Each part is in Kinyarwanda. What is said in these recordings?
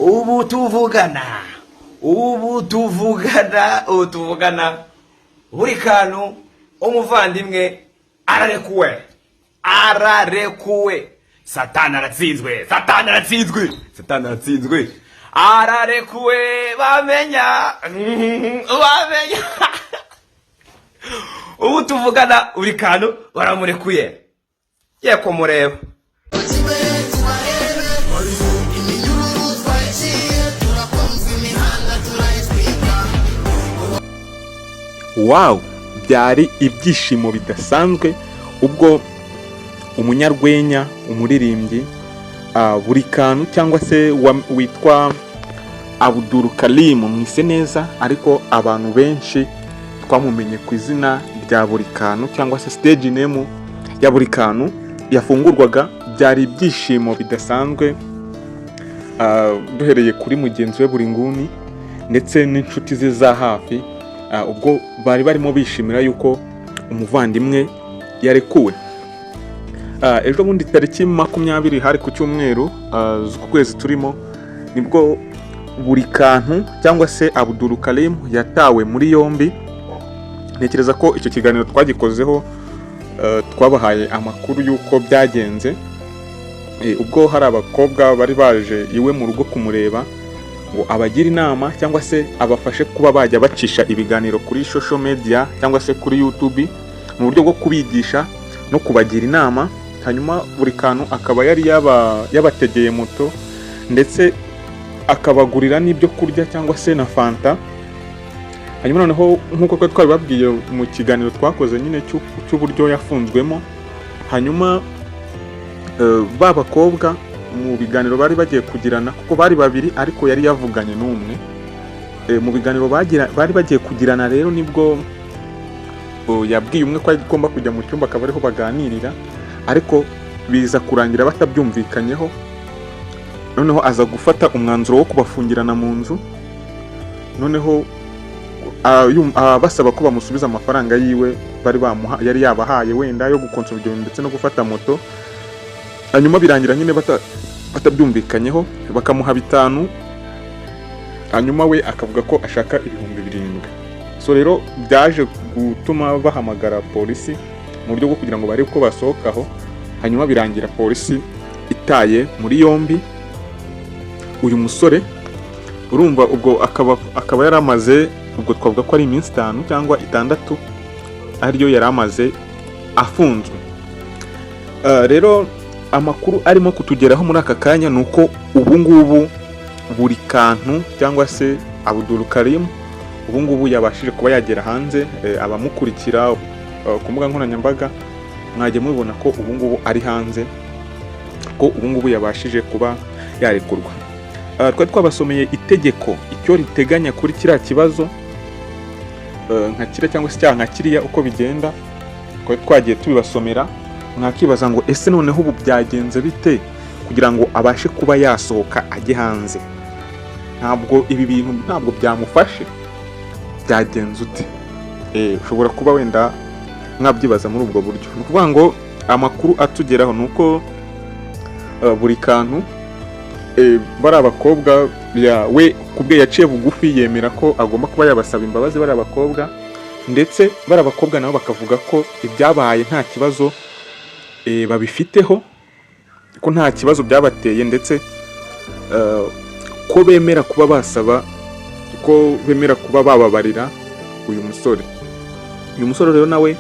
ubu tuvugana buri kantu umuvandimwe ararekuwe satani aratsinzwe ararekuwe bamenya ubu tuvugana buri kantu baramurekuye yeko mureba. Wow, byari ibyishimo bidasanzwe ubwo umunyarwenya, umuririmbyi buri kantu cyangwa se witwa Abdul Karim mwise neza, ariko abantu benshi twamumenye ku izina rya buri kantu cyangwa se stage name ya buri kantu yafungurwaga. Byari ibyishimo bidasanzwe duhereye kuri mugenzi we buri nguni ndetse n'inshuti ze za hafi, ubwo bari barimo bishimira yuko umuvandimwe yarekuwe. Ejo bundi tariki 20 hari ku cyumweru z'ukwezi turimo, nibwo buri kantu cyangwa se Abdul Karim yatawe muri yombi. Ntekereza ko icyo kiganiro twagikozeho, twabahaye amakuru y'uko byagenze, ubwo hari abakobwa bari baje iwe mu rugo kumureba ngo abagira inama cyangwa se abafashe kuba bajya bacisha ibiganiro kuri social media cyangwa se kuri YouTube mu buryo bwo kubigisha no kubagira inama. Hanyuma buri kantu akaba yari yabategeye moto ndetse akabagurira n'ibyo kurya cyangwa se na fanta. Hanyuma noneho nk'uko twari babwiye mu kiganiro twakoze nyine cy'uburyo yafunzwemo, hanyuma bakobwa mu biganiro bari bagiye kugirana, kuko bari babiri ariko yari yavuganye n'umwe, mu biganiro bari bagiye kugirana rero nibwo yabwiye umwe ko agomba kujya mu cyumba akaba ariho baganirira, ariko biza kurangira batabyumvikanyeho. Noneho aza gufata umwanzuro wo kubafungirana mu nzu, noneho basaba ko bamusubiza amafaranga yiwe yari yabahaye wenda yo gukonsoma ndetse no gufata moto. Hanyuma birangira nyine batabyumvikanyeho, bakamuha 5, hanyuma we akavuga ko ashaka 7,000. So rero byaje gutuma bahamagara polisi mu buryo bwo kugira ngo barebe ko basohokaho. Hanyuma birangira polisi itaye muri yombi uyu musore. Urumva ubwo akaba yaramaze, ubwo twavuga ko ari iminsi 5 cyangwa 6 ariyo yaramaze afunzwe. Rero amakuru arimo kutugeraho muri aka kanya nuko ubu ngubu buri kantu cyangwa se Abdul Karim ubu ngubu yabashije kuba yagera hanze. Abamukurikira ku mbuga nkoranyambaga mwajye mubibona ko ubu ngubu ari hanze, ko ubu ngubu yabashije kuba yarekurwa. Twari twabasomeye itegeko icyo riteganya kuri kiriya kibazo, nka kiriya cyangwa se cyaha nka kiriya uko bigenda, twagiye tubibasomera. Mwakibaza ngo ese noneho ubu byagenze bite kugira ngo abashe kuba yasohoka ajye hanze? Ntabwo ibi bintu ntabwo byamufashe, byagenze ute? Ushobora kuba wenda mwabyibaza muri ubwo buryo. Ni ukuvuga ngo amakuru atugeraho nuko buri kantu bari abakobwa we kubwe yaciye bugufi yemera ko agomba kuba yabasaba imbabazi bari abakobwa, ndetse bari abakobwa nabo bakavuga ko ibyabaye nta kibazo babifiteho, ko nta kibazo byabateye, ndetse ko bemera kuba basaba, ko bemera kuba bababarira uyu musore. Uyu musore rero nawe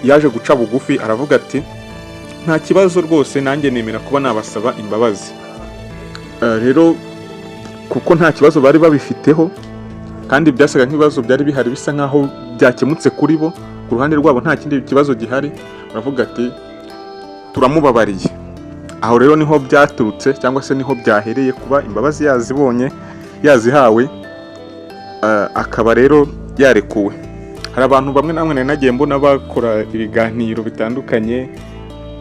yaje guca bugufi aravuga ati nta kibazo rwose, nanjye nemera kuba nabasaba imbabazi. Rero kuko nta kibazo bari babifiteho kandi byasaga nk'ibibazo byari bihari bisa nkaho byakemutse kuri bo, ku ruhande rwabo nta kindi kibazo gihari, baravuga ati turamubabariye. Aho rero niho byaturutse cyangwa se niho byahereye kuba imbabazi yazibonye, yazihawe, akaba rero yarekuwe. Hari abantu bamwe namwe nagiye mbona bakora ibiganiro bitandukanye,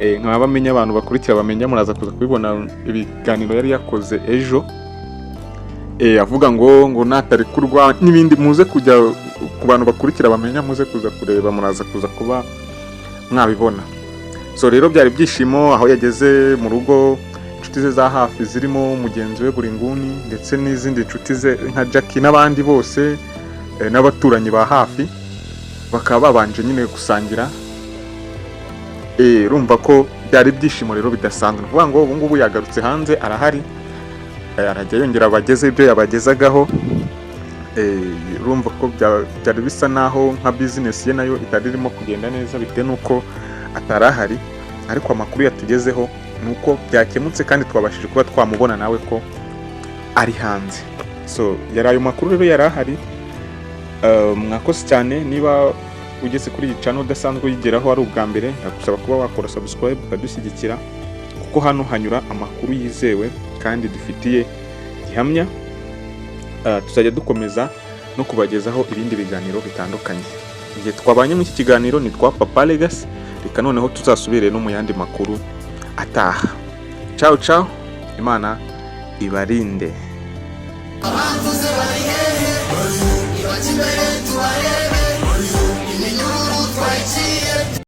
nk'abamenya abantu bakurikira bamenya, muraza kuza kubibona ibiganiro yari yakoze ejo, avuga ngo natarekurwa n'ibindi. Muze kujya ku bantu bakurikira bamenya, muze kuza kureba, muraza kuza kuba mwabibona. So rero byari byishimo aho yageze mu rugo, inshuti ze za hafi zirimo mugenzi we Buringuni ndetse n'izindi nshuti ze nka Jackie n'abandi bose n'abaturanyi ba hafi bakaba babanje nyine gusangira. Urumva ko byari ibyishimo rero bidasanzwe, kuvuga ngo ubu ngubu yagarutse hanze arahari, arajya yongera abageze ibyo yabagezagaho. Urumva ko byari bisa naho nka business ye nayo itari irimo kugenda neza bitewe nuko atarahari, ariko amakuru yatugezeho nuko byakemutse kandi twabashije kuba twamubona nawe ko ari hanze. So yari ayo makuru rero yarahari. Mwakoze cyane niba ugeze kuri iyi channel udasanzwe uyigeraho ari ubwa mbere, ndagusaba kuba wakora subscribe ukadushyigikira, kuko hano hanyura amakuru yizewe kandi dufitiye gihamya. Tuzajya dukomeza no kubagezaho ibindi biganiro bitandukanye. Igihe twabanye mu iki kiganiro ni twa Papa Legacy, reka noneho tuzasubire no mu yandi makuru ataha. Ciao ciao, Imana ibarinde.